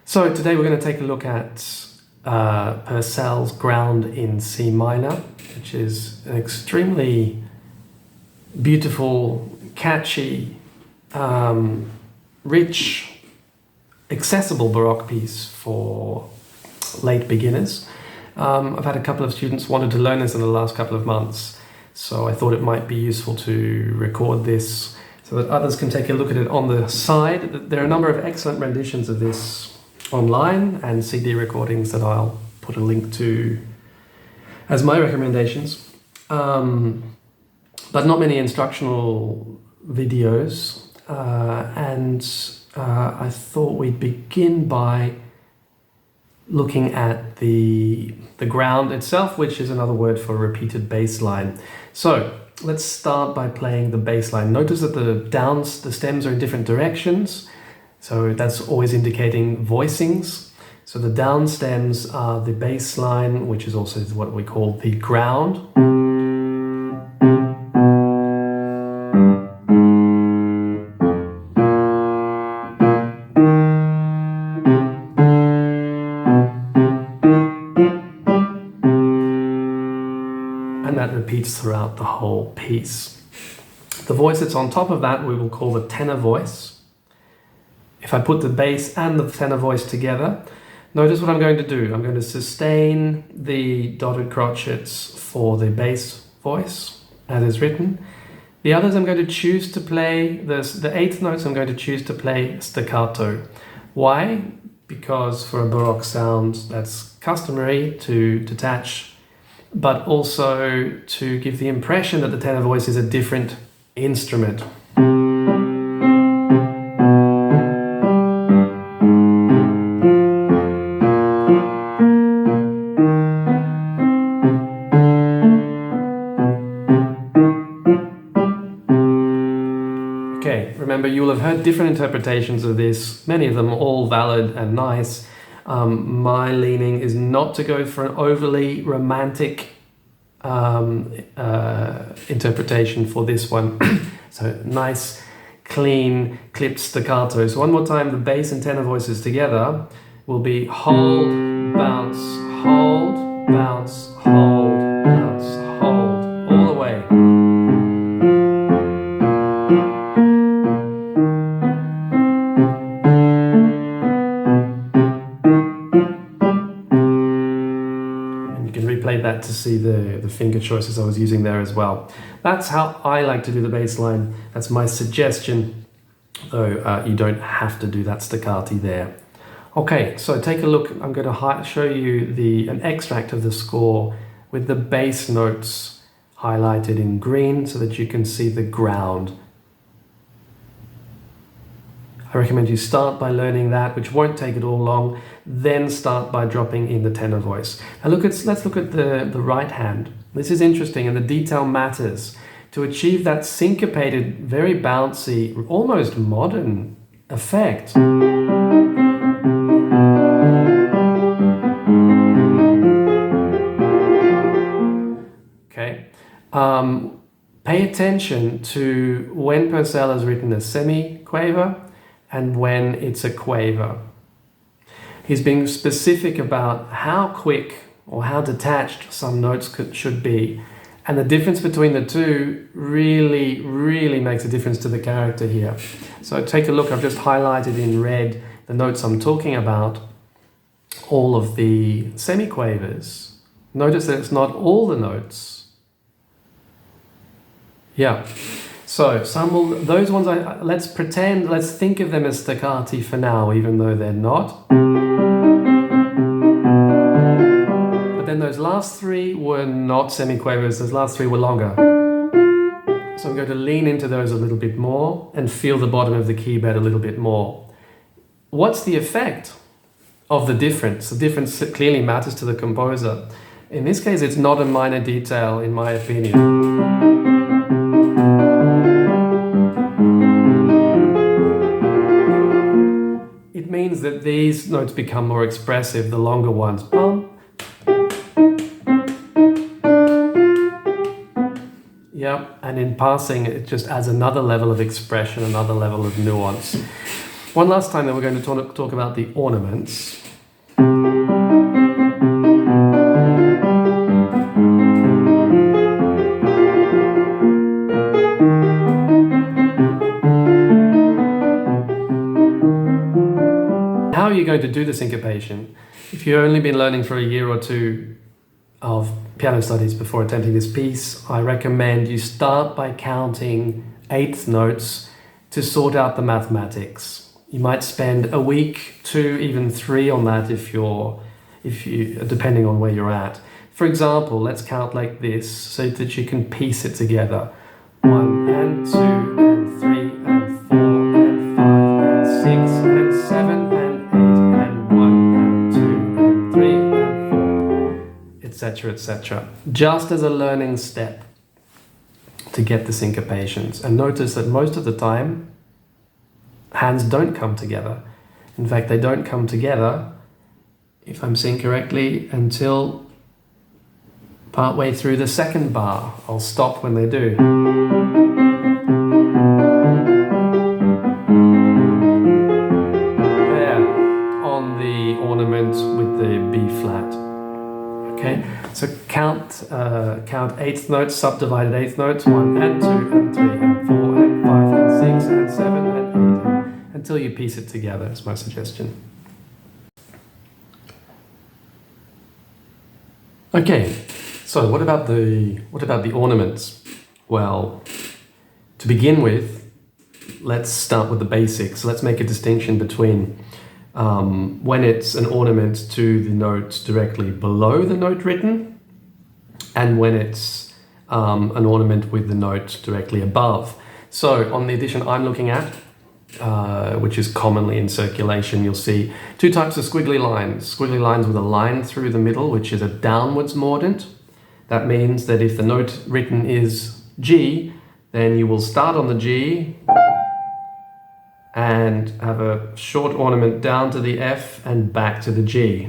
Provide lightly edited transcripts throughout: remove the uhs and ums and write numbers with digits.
So today we're going to take a look at Purcell's Ground in C minor, which is an extremely beautiful, catchy, rich, accessible baroque piece for late beginners. I've had a couple of students wanted to learn this in the last couple of months, so I thought it might be useful to record this so that others can take a look at it on the side. There are a number of excellent renditions of this online and CD recordings that I'll put a link to as my recommendations, but not many instructional videos, and I thought we'd begin by looking at the ground itself, which is another word for repeated bass line. So let's start by playing the bass line. Notice that the stems are in different directions, so that's always indicating voicings. So the down stems are the bass line, which is also what we call the ground. And that repeats throughout the whole piece. The voice that's on top of that we will call the tenor voice. If I put the bass and the tenor voice together, notice what I'm going to do. I'm going to sustain the dotted crotchets for the bass voice as is written. The others I'm going to choose to play, the eighth notes I'm going to choose to play staccato. Why? Because for a baroque sound that's customary to detach, but also to give the impression that the tenor voice is a different instrument. Okay, remember you'll have heard different interpretations of this, many of them all valid and nice. My leaning is not to go for an overly romantic interpretation for this one. So nice, clean, clipped staccato. So one more time, the bass and tenor voices together will be hold, bounce, hold, bounce, hold, bounce, hold, all the way. Replay that to see the finger choices I was using there as well. That's how I like to do the bass line. That's my suggestion, though you don't have to do that staccato there. Okay, so take a look. I'm going to show you an extract of the score with the bass notes highlighted in green so that you can see the ground. I recommend you start by learning that, which won't take it all long, then start by dropping in the tenor voice. Now let's look at the right hand. This is interesting and the detail matters. To achieve that syncopated, very bouncy, almost modern effect. Okay. Pay attention to when Purcell has written a semi-quaver and when it's a quaver. He's being specific about how quick or how detached some notes should be. And the difference between the two really, really makes a difference to the character here. So take a look, I've just highlighted in red the notes I'm talking about, all of the semiquavers. Notice that it's not all the notes. Yeah. So those ones, let's think of them as staccati for now, even though they're not. But then those last three were not semiquavers, those last three were longer. So I'm going to lean into those a little bit more and feel the bottom of the key bed a little bit more. What's the effect of the difference? The difference clearly matters to the composer. In this case, it's not a minor detail, in my opinion. It means that these notes become more expressive, the longer ones. Bum. Yep, and in passing, it just adds another level of expression, another level of nuance. One last time, then we're going to talk about the ornaments. How are you going to do the syncopation? If you've only been learning for a year or two of piano studies before attempting this piece, I recommend you start by counting eighth notes to sort out the mathematics. You might spend a week, 2, even 3 on that if you depending on where you're at. For example, let's count like this so that you can piece it together. 1 and 2 and 3 and 4 and 5 and 6 and 7 and 8 and 1 and 2 and 3 and 4, etc., etc. Just as a learning step to get the syncopations. And notice that most of the time, hands don't come together. In fact, they don't come together, if I'm seeing correctly, until partway through the second bar. I'll stop when they do. There, on the ornament with the B flat. Okay, so count eighth notes, subdivided eighth notes, 1 and 2 and 3 and 4 and 5 and 6 and 7 and 8, until you piece it together, is my suggestion. Okay, so what about the ornaments? Well, to begin with, let's start with the basics. Let's make a distinction between when it's an ornament to the note directly below the note written, and when it's an ornament with the note directly above. So on the edition I'm looking at, which is commonly in circulation, you'll see 2 types of squiggly lines. Squiggly lines with a line through the middle, which is a downwards mordent. That means that if the note written is G, then you will start on the G and have a short ornament down to the F and back to the G.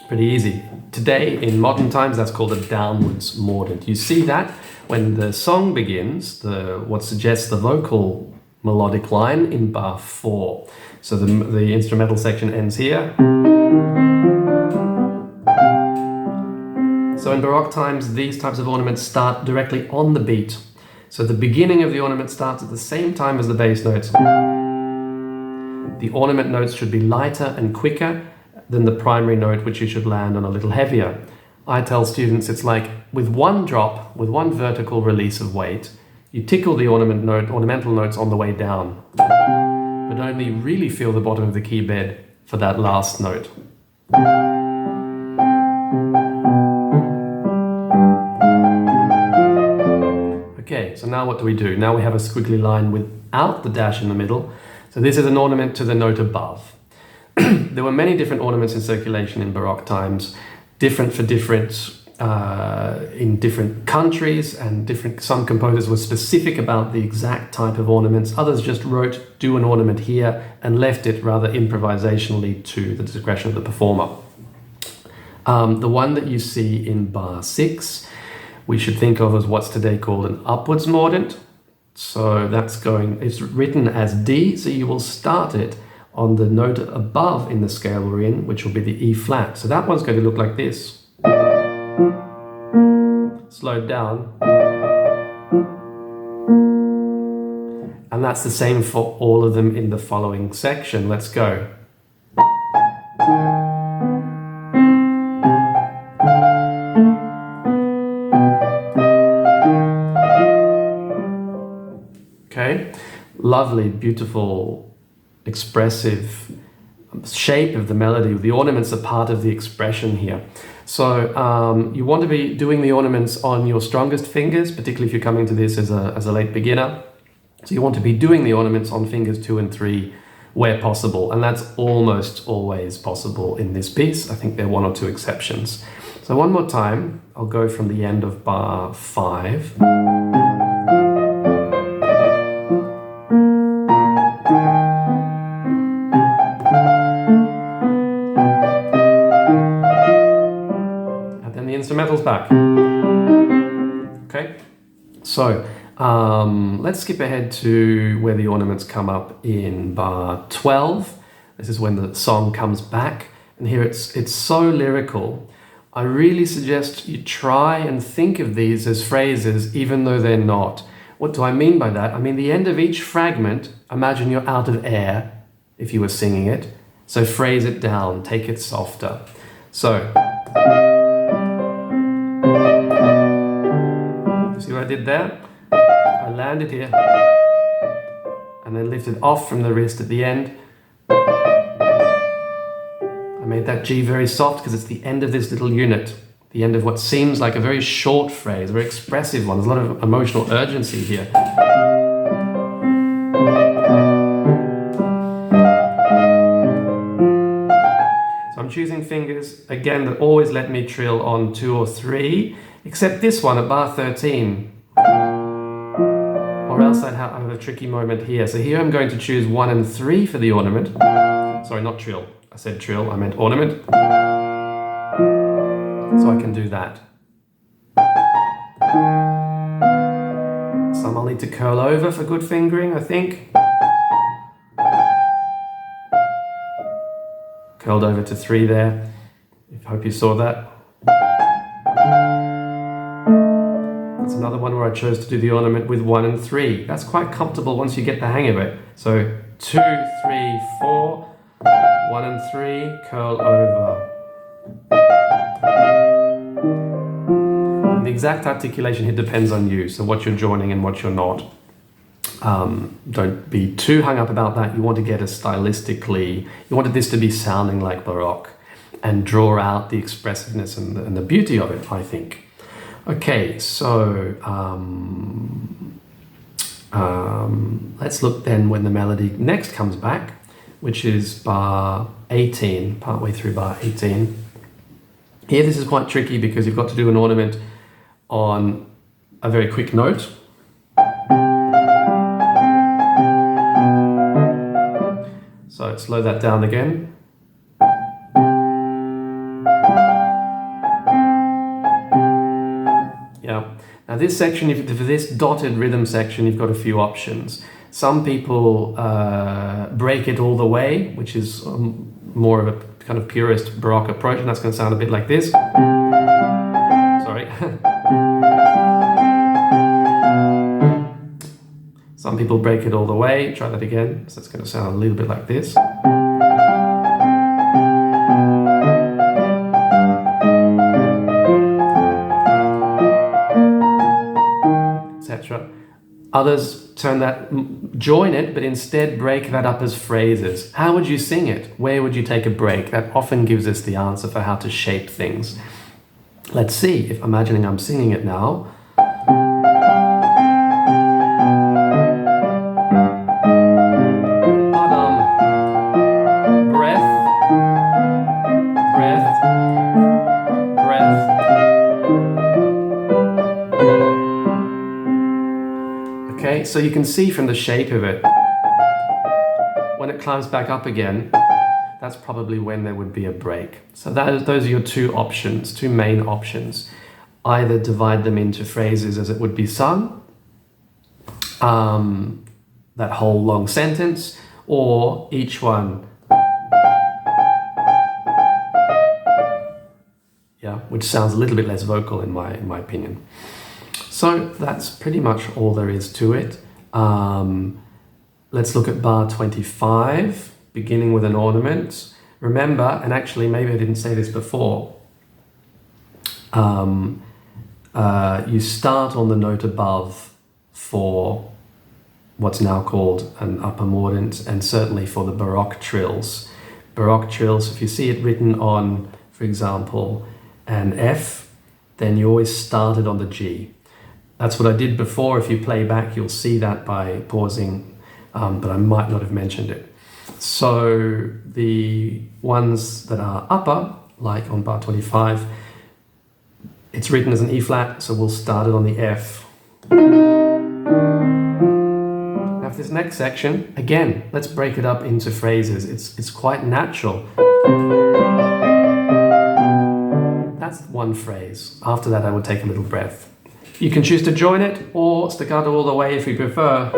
Pretty easy. Today, in modern times, that's called a downwards mordent. You see that when the song begins, what suggests the vocal melodic line in bar 4. So the instrumental section ends here. So in Baroque times, these types of ornaments start directly on the beat. So the beginning of the ornament starts at the same time as the bass notes. The ornament notes should be lighter and quicker than the primary note, which you should land on a little heavier. I tell students it's like with one drop, with one vertical release of weight, you tickle the ornamental notes on the way down, but only really feel the bottom of the key bed for that last note. Okay, so now what do we do? Now we have a squiggly line without the dash in the middle. So this is an ornament to the note above. There were many different ornaments in circulation in Baroque times, different for different in different countries, and some composers were specific about the exact type of ornaments. Others just wrote, do an ornament here, and left it rather improvisationally to the discretion of the performer. The one that you see in bar 6, we should think of as what's today called an upwards mordent. So it's written as D, so you will start it on the note above in the scale we're in, which will be the E flat. So that one's going to look like this. Slowed down. And that's the same for all of them in the following section. Let's go. Okay, lovely, beautiful, expressive shape of the melody. The ornaments are part of the expression here. So you want to be doing the ornaments on your strongest fingers, particularly if you're coming to this as a late beginner. So you want to be doing the ornaments on fingers 2 and 3 where possible, and that's almost always possible in this piece. I think there are 1 or 2 exceptions. So one more time, I'll go from the end of bar 5. Instrumentals back. Okay, so Let's skip ahead to where the ornaments come up in bar 12. This is when the song comes back, and here it's so lyrical. I really suggest you try and think of these as phrases, even though they're not. What do I mean by that? I mean, the end of each fragment, imagine you're out of air if you were singing it. So phrase it down, take it softer. So, you see what I did there? I landed here and then lifted off from the wrist at the end. I made that G very soft because it's the end of this little unit, the end of what seems like a very short phrase, a very expressive one. There's a lot of emotional urgency here. So I'm choosing fingers, again, that always let me trill on 2 or 3, except this one at bar 13. Or else I'd have a tricky moment here. So here I'm going to choose 1 and 3 for the ornament. Sorry, not trill. I said trill, I meant ornament. So I can do that. Some I'll need to curl over for good fingering, I think. Curled over to 3 there. I hope you saw that. That's another one where I chose to do the ornament with 1 and 3. That's quite comfortable once you get the hang of it. So 2, 3, 4, 1 and 3, curl over. And the exact articulation here depends on you, so what you're joining and what you're not. Don't be too hung up about that. You want to get us stylistically, you wanted this to be sounding like Baroque and draw out the expressiveness and the beauty of it, I think. Okay, so let's look then when the melody next comes back, which is bar 18, partway through bar 18. Here this is quite tricky because you've got to do an ornament on a very quick note. So slow that down again. Yeah. Now this section, for this dotted rhythm section, you've got a few options. Some people break it all the way, which is more of a kind of purist Baroque approach, and that's going to sound a bit like this. Sorry. Some people break it all the way. Try that again. So it's going to sound a little bit like this. Etc. Others join it, but instead break that up as phrases. How would you sing it? Where would you take a break? That often gives us the answer for how to shape things. Let's see, if imagining I'm singing it now. So you can see from the shape of it, when it climbs back up again, that's probably when there would be a break. So those are your two options, two main options. Either divide them into phrases as it would be sung, that whole long sentence, or each one, yeah, which sounds a little bit less vocal in my opinion. So that's pretty much all there is to it. Let's look at bar 25, beginning with an ornament. Remember, and actually maybe I didn't say this before, you start on the note above for what's now called an upper mordent, and certainly for the Baroque trills. Baroque trills, if you see it written on, for example, an F, then you always started on the G. That's what I did before. If you play back, you'll see that by pausing, but I might not have mentioned it. So the ones that are upper, like on bar 25, it's written as an E flat, so we'll start it on the F. Now for this next section, again, let's break it up into phrases. It's quite natural. That's one phrase. After that, I would take a little breath. You can choose to join it or staccato all the way if you prefer.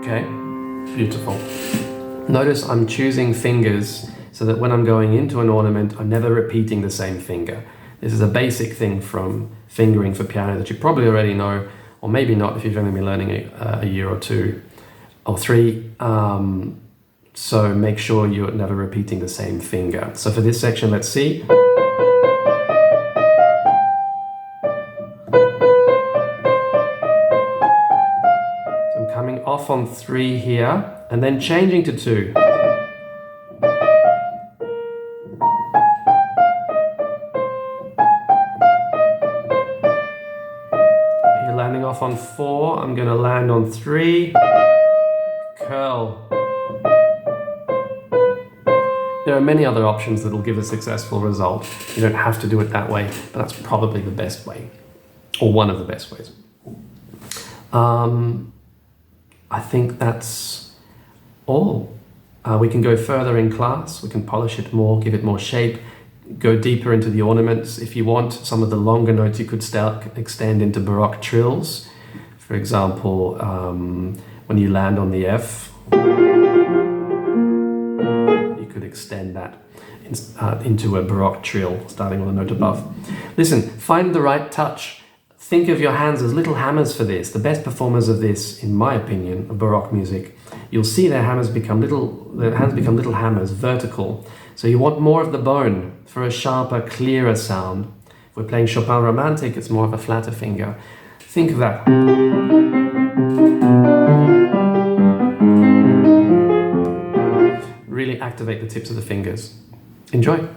Okay, beautiful. Notice I'm choosing fingers so that when I'm going into an ornament, I'm never repeating the same finger. This is a basic thing from fingering for piano that you probably already know, or maybe not if you've only been learning a year or two or three. So make sure you're never repeating the same finger. So for this section, let's see. So I'm coming off on 3 here and then changing to 2. Landing off on 4, I'm going to land on 3, curl. There are many other options that will give a successful result. You don't have to do it that way, but that's probably the best way, or one of the best ways. I think that's all. We can go further in class, we can polish it more, give it more shape, go deeper into the ornaments. If you want some of the longer notes, you could extend into baroque trills. For example, when you land on the F, you could extend that into a baroque trill, starting on the note above. Listen, find the right touch. Think of your hands as little hammers for this. The best performers of this, in my opinion, of baroque music, you'll see their hands become little hammers, vertical. So you want more of the bone for a sharper, clearer sound. If we're playing Chopin Romantic, it's more of a flatter finger. Think of that. Really activate the tips of the fingers. Enjoy.